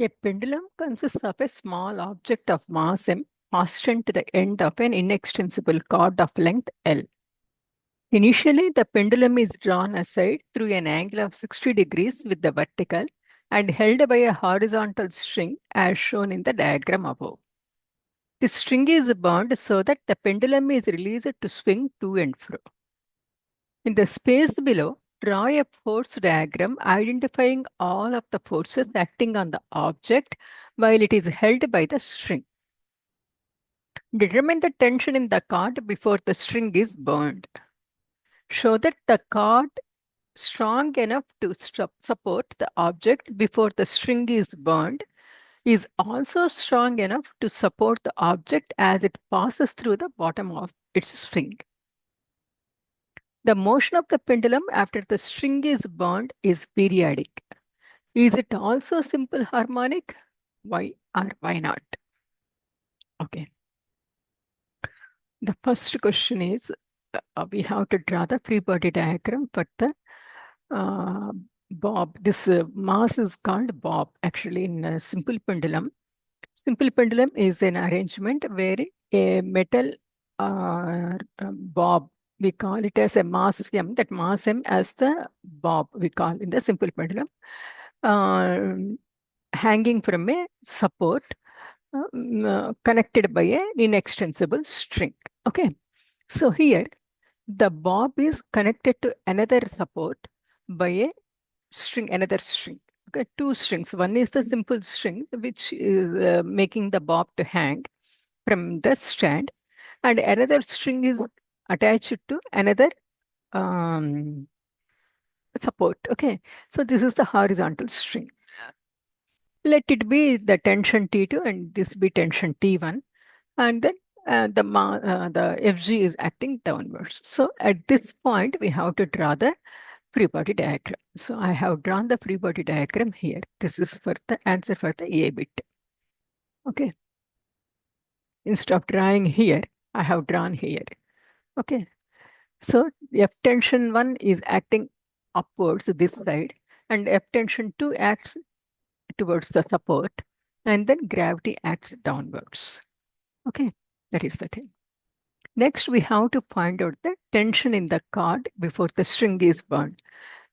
A pendulum consists of a small object of mass m fastened to the end of an inextensible cord of length L. Initially, the pendulum is drawn aside through an angle of 60 degrees with the vertical and held by a horizontal string as shown in the diagram above. The string is bound so that the pendulum is released to swing to and fro. In the space below, draw a force diagram identifying all of the forces acting on the object while it is held by the string. Determine the tension in the cord before the string is burned. Show that the cord strong enough to support the object before the string is burned is also strong enough to support the object as it passes through the bottom of its string. The motion of the pendulum after the string is burned is periodic. Is it also simple harmonic? Why or why not? Okay. The first question is, we have to draw the free body diagram for the bob. This mass is called bob actually in a simple pendulum. Simple pendulum is an arrangement where a metal bob, we call it as a mass m, that mass m as the bob we call in the simple pendulum, hanging from a support connected by an inextensible string. Okay, so here the bob is connected to another support by a string, another string. Okay, two strings. One is the simple string, which is making the bob to hang from the stand, and another string is attached to another support. Okay, so this is the horizontal string. Let it be the tension T2 and this be tension T1, and then the FG is acting downwards. So at this point, we have to draw the free body diagram. So I have drawn the free body diagram here. This is for the answer for the A bit. Okay. Instead of drawing here, I have drawn here. Okay. So F tension 1 is acting upwards this side, and F tension 2 acts towards the support, and then gravity acts downwards. Okay, that is the thing. Next, we have to find out the tension in the cord before the string is burned.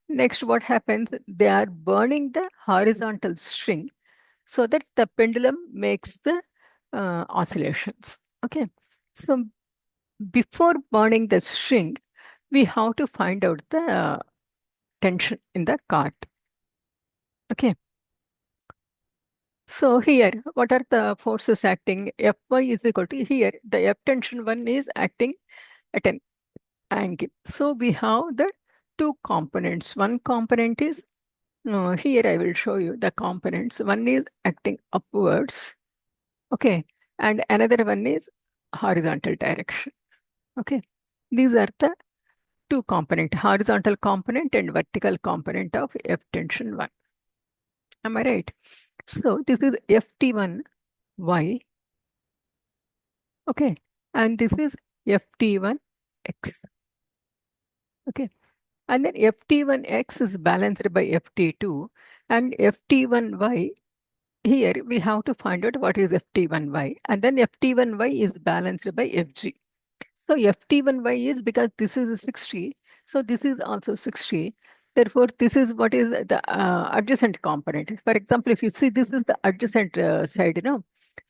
Next, what happens? They are burning the horizontal string so that the pendulum makes the oscillations. Okay, so before burning the string, we have to find out the tension in the cord. Okay. So here, what are the forces acting? Fy is equal to, here, the F tension 1 is acting at an angle. So we have the two components. One component is, here I will show you the components. One is acting upwards, okay, and another one is horizontal direction, okay. These are the two component, horizontal component and vertical component of F tension 1. Am I right? So this is Ft1y, okay, and this is Ft1x, okay. And then Ft1x is balanced by Ft2, and Ft1y, here we have to find out what is Ft1y, and then Ft1y is balanced by Fg. So Ft1y is, because this is 60, so this is also 60. Therefore, this is what is the adjacent component. For example, if you see, this is the adjacent side,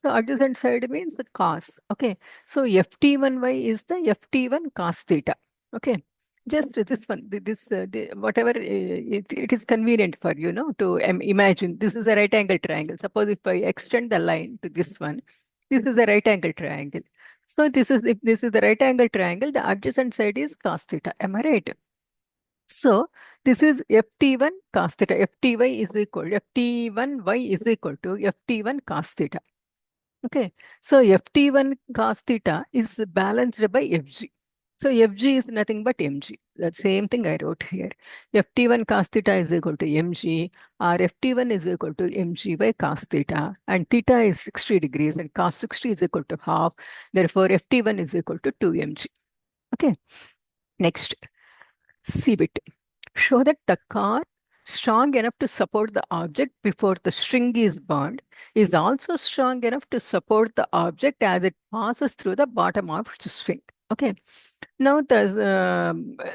So adjacent side means the cos. Okay. So Ft1y is the Ft1 cos theta. Okay. Just this one, whatever it is convenient for you, to imagine. This is a right angle triangle. Suppose if I extend the line to this one, this is a right angle triangle. So if this is the right angle triangle, the adjacent side is cos theta. Am I right? So this is Ft1 cos theta. Fty is equal, Ft1y is equal to Ft1 cos theta. Okay. So Ft1 cos theta is balanced by Fg. So Fg is nothing but mg. That same thing I wrote here. Ft1 cos theta is equal to mg, or Ft1 is equal to mg by cos theta. And theta is 60 degrees and cos 60 is equal to half. Therefore, Ft1 is equal to 2 mg. Okay. Next, C bit. Show that the cord strong enough to support the object before the string is burned is also strong enough to support the object as it passes through the bottom of the string. Okay. Now the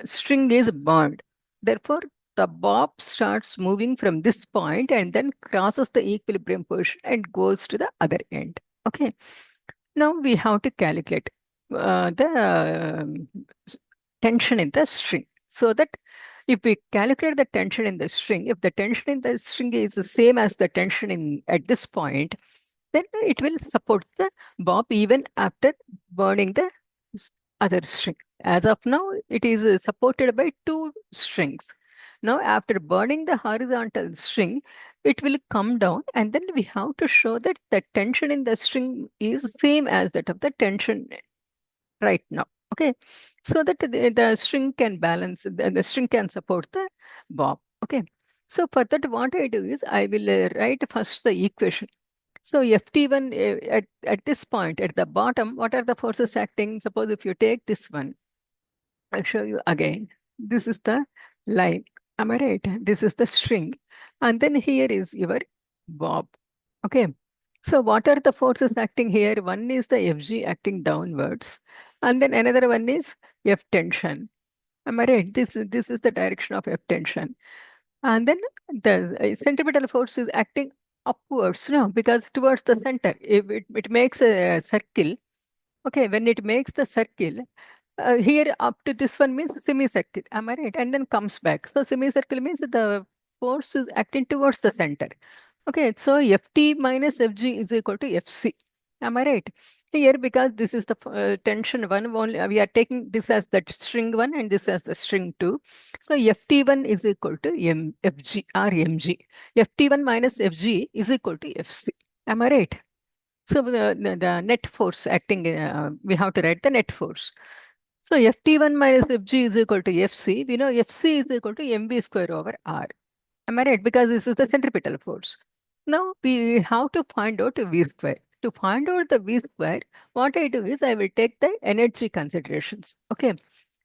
string is burned. Therefore, the bob starts moving from this point and then crosses the equilibrium position and goes to the other end. Okay. Now we have to calculate the tension in the string, so that if we calculate the tension in the string, if the tension in the string is the same as the tension in at this point, then it will support the bob even after burning the other string. As of now, it is supported by two strings. Now, after burning the horizontal string, it will come down, and then we have to show that the tension in the string is same as that of the tension right now. Okay, so that the string can balance, the string can support the bob. Okay, so for that, what I do is I will write first the equation. So Ft1 at this point at the bottom, what are the forces acting? Suppose if you take this one, I'll show you again. This is the line. Am I right? This is the string. And then here is your bob. Okay. So what are the forces acting here? One is the Fg acting downwards. And then another one is F tension. Am I right? This is the direction of F tension. And then the centripetal force is acting upwards, no, because towards the center. If it makes a circle, okay, when it makes the circle, here up to this one means semicircle, am I right? And then comes back. So semicircle means the force is acting towards the center. Okay, so Ft minus Fg is equal to Fc. Am I right? Here, because this is the tension one, only, we are taking this as the string one and this as the string two. So Ft1 is equal to Fg or Mg. Ft1 minus Fg is equal to Fc. Am I right? So the net force acting, we have to write the net force. So Ft1 minus Fg is equal to Fc. We know Fc is equal to mv square over r. Am I right? Because this is the centripetal force. Now we have to find out V square. To find out the V square, what I do is I will take the energy considerations. Okay.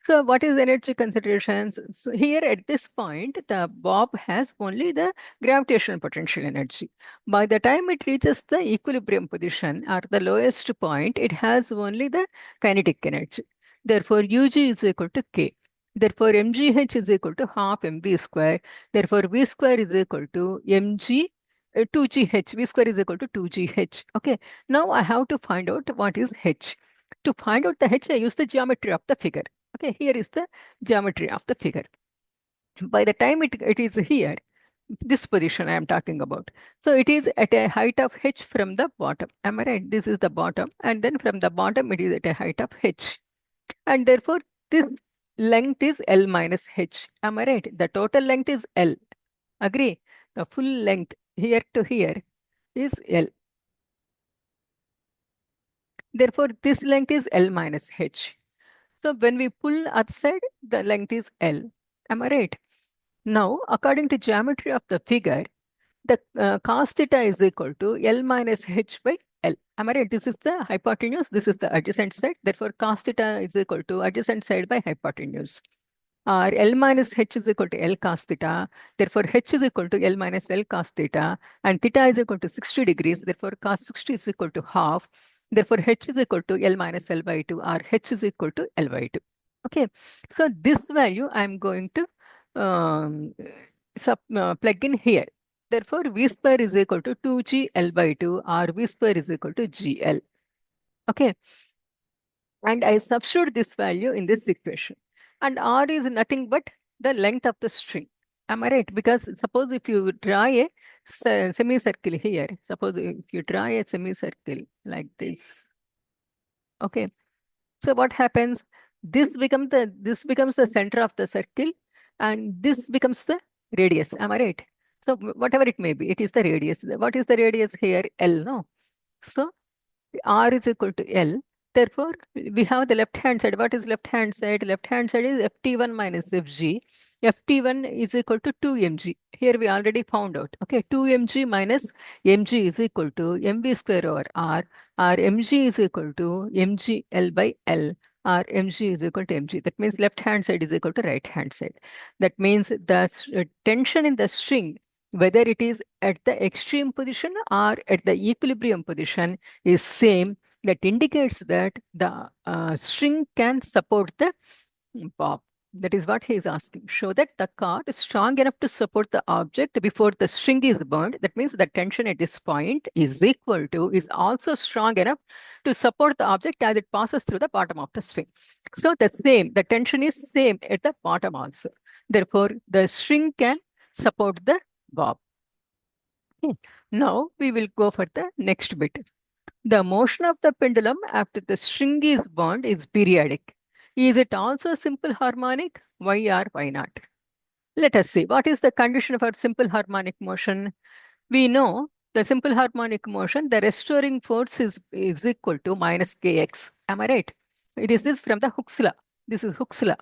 So what is energy considerations? So here at this point, the bob has only the gravitational potential energy. By the time it reaches the equilibrium position or the lowest point, it has only the kinetic energy. Therefore, Ug is equal to K. Therefore, mgh is equal to half mv square. Therefore, V square is equal to mg 2gh. V square is equal to 2gh. Okay. Now I have to find out what is h. To find out the h, I use the geometry of the figure. Okay. Here is the geometry of the figure. By the time it is here, this position I am talking about. So it is at a height of h from the bottom. Am I right? This is the bottom. And then from the bottom, it is at a height of h. And therefore, this length is L minus h. Am I right? The total length is L. Agree? The full length here to here is L. Therefore, this length is L minus h. So when we pull outside, the length is L. Am I right? Now, according to geometry of the figure, the cos theta is equal to L minus h by L. Am I right? This is the hypotenuse. This is the adjacent side. Therefore, cos theta is equal to adjacent side by hypotenuse. Or L minus h is equal to L cos theta. Therefore, h is equal to L minus L cos theta. And theta is equal to 60 degrees. Therefore, cos 60 is equal to half. Therefore, h is equal to L minus L by 2, or h is equal to L by 2. Okay. So, this value I am going to plug in here. Therefore, V square is equal to 2g L by 2, or V square is equal to GL. Okay. And I substitute this value in this equation. And R is nothing but the length of the string. Am I right? Because suppose if you draw a semicircle here, suppose if you draw a semicircle like this. Okay. So what happens? This becomes the center of the circle, and this becomes the radius. Am I right? So whatever it may be, it is the radius. What is the radius here? L, no? So R is equal to L. Therefore, we have the left hand side. What is left hand side? Left hand side is Ft1 minus Fg. Ft1 is equal to 2mg. Here we already found out. Okay, 2mg minus mg is equal to mv square over r, or mg is equal to mg L by L, or mg is equal to mg. That means left hand side is equal to right hand side. That means the tension in the string, whether it is at the extreme position or at the equilibrium position, is same. That indicates that the string can support the bob. That is what he is asking. Show that the cord is strong enough to support the object before the string is burned. That means the tension at this point is also strong enough to support the object as it passes through the bottom of the string. So the tension is same at the bottom also. Therefore, the string can support the bob. Okay. Now we will go for the next bit. The motion of the pendulum after the string is burned is periodic. Is it also simple harmonic? Why or why not? Let us see. What is the condition for simple harmonic motion? We know the simple harmonic motion, the restoring force is equal to minus kx. Am I right? This is from the Hooke's law. This is Hooke's law.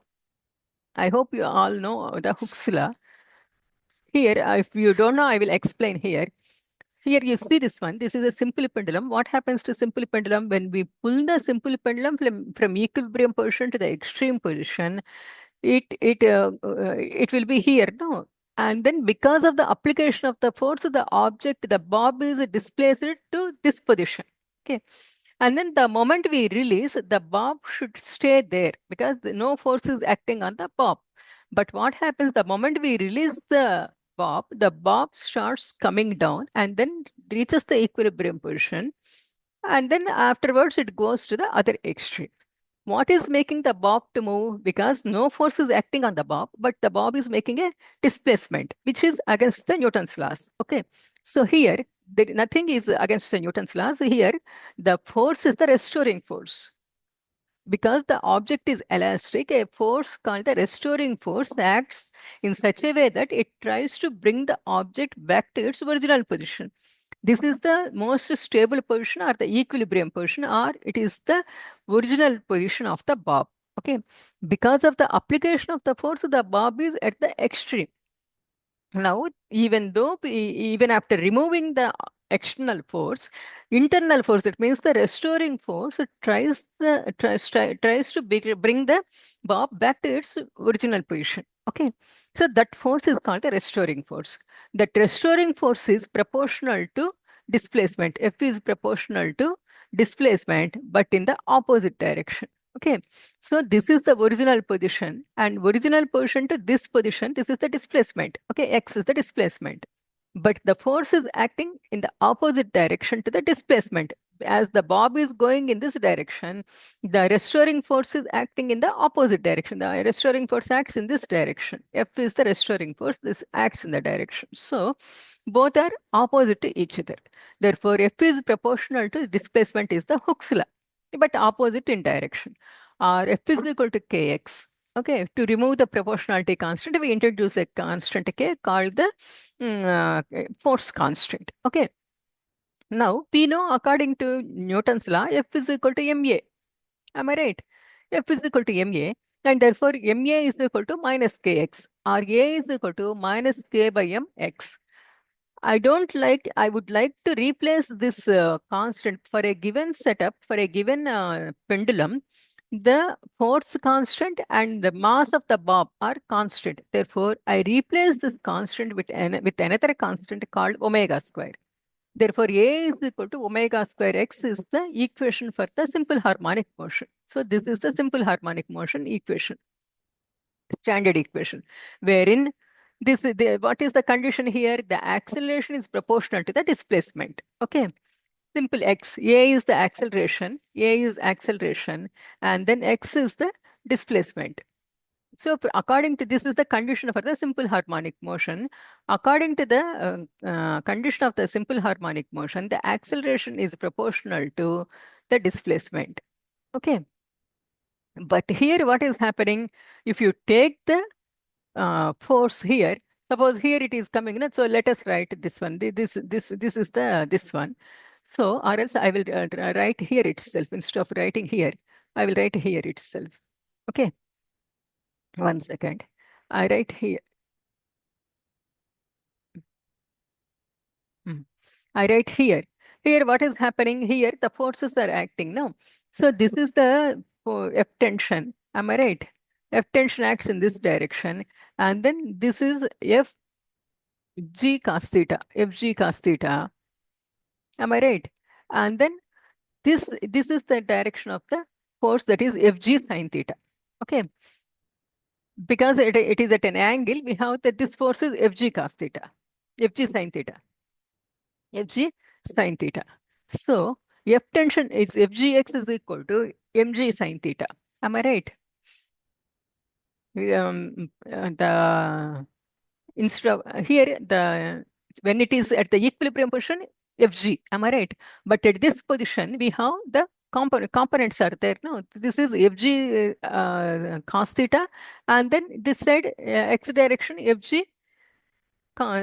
I hope you all know the Hooke's law. Here, if you don't know, I will explain here. Here you see this one. This is a simple pendulum. What happens to simple pendulum when we pull the simple pendulum from equilibrium position to the extreme position? It will be here, no? And then because of the application of the force of the object, the bob is displaced to this position. Okay. And then the moment we release, the bob should stay there because no force is acting on the bob. But what happens the moment we release the bob starts coming down and then reaches the equilibrium position. And then afterwards, it goes to the other extreme. What is making the bob to move? Because no force is acting on the bob, but the bob is making a displacement, which is against the Newton's laws. Okay. So here, nothing is against the Newton's laws. Here, the force is the restoring force. Because the object is elastic, a force called the restoring force acts in such a way that it tries to bring the object back to its original position. This is the most stable position or the equilibrium position, or it is the original position of the bob. Okay. Because of the application of the force, the bob is at the extreme. Now, even after removing the external force, internal force, it means the restoring force, it tries to bring the bob back to its original position. Okay, so that force is called the restoring force. That restoring force is proportional to displacement. F is proportional to displacement, but in the opposite direction. Okay, so this is the original position, and original position to this position, this is the displacement. Okay, x is the displacement. But the force is acting in the opposite direction to the displacement. As the bob is going in this direction, the restoring force is acting in the opposite direction. The restoring force acts in this direction. F is the restoring force, this acts in the direction. So both are opposite to each other. Therefore, F is proportional to displacement is the Hooke's law, but opposite in direction. Or F is equal to kx. Okay, to remove the proportionality constant, we introduce a constant k called the force constant. Okay. Now, we know according to Newton's law, F is equal to ma. Am I right? F is equal to ma, and therefore ma is equal to minus kx, or a is equal to minus k by mx. I would like to replace this constant for a given setup, for a given pendulum. The force constant and the mass of the bob are constant. Therefore, I replace this constant with another constant called omega square. Therefore, A is equal to omega square x is the equation for the simple harmonic motion. So, this is the simple harmonic motion equation, standard equation, wherein what is the condition here? The acceleration is proportional to the displacement. Okay. Simple x. A is the acceleration. A is acceleration. And then x is the displacement. So according to this is the condition for the simple harmonic motion. According to the condition of the simple harmonic motion, the acceleration is proportional to the displacement. Okay. But here what is happening? If you take the force here, suppose here it is coming, so let us write this one. This is this one. So or else I will write here itself instead of writing here. I will write here itself. Okay. 1 second. I write here. I write here. Here, what is happening? Here, the forces are acting now. So this is the F tension. Am I right? F tension acts in this direction, and then this is F g cos theta, Fg cos theta. Am I right? And then this is the direction of the force, that is Fg sin theta. Okay, because it is at an angle, we have that this force is Fg cos theta, Fg sin theta, Fg sin theta. So F tension is Fgx is equal to mg sin theta. Am I right? The instead of here, the when it is at the equilibrium position, Fg. Am I right? But at this position, we have the components are there. No, this is Fg cos theta, and then this side x direction Fg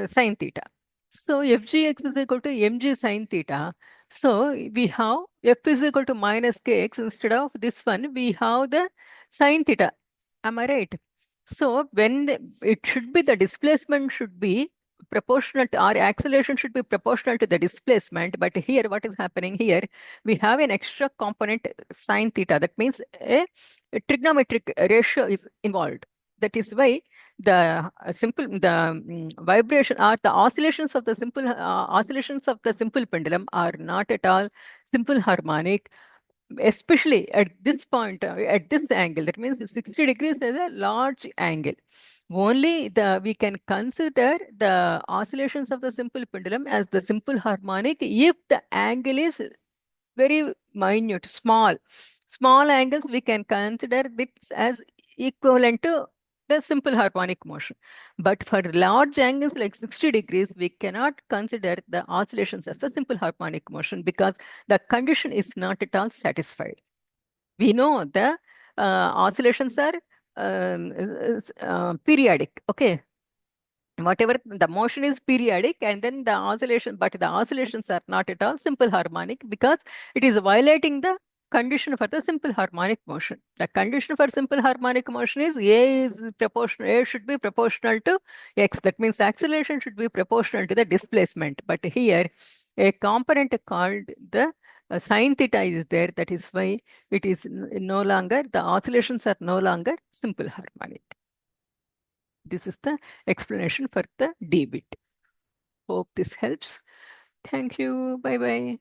sin theta. So Fgx is equal to mg sin theta. So we have F is equal to minus kx. Instead of this one, we have the sin theta. Am I right? So when it should be, the displacement should be proportional to, or acceleration should be proportional to the displacement. But here, what is happening here? We have an extra component sin theta. That means a trigonometric ratio is involved. That is why the vibration or the oscillations of the simple pendulum are not at all simple harmonic, especially at this point, at this angle. That means 60 degrees is a large angle. Only we can consider the oscillations of the simple pendulum as the simple harmonic if the angle is very minute, small angles. We can consider this as equivalent to the simple harmonic motion. But for large angles like 60 degrees, we cannot consider the oscillations as the simple harmonic motion because the condition is not at all satisfied. We know the oscillations are periodic. Okay, whatever the motion is periodic, and then the oscillation, but the oscillations are not at all simple harmonic because it is violating the condition for the simple harmonic motion. The condition for simple harmonic motion is A should be proportional to x. That means acceleration should be proportional to the displacement. But here a component called the sin theta is there. That is why it is no longer, the oscillations are no longer simple harmonic. This is the explanation for the D bit. Hope this helps. Thank you. Bye bye.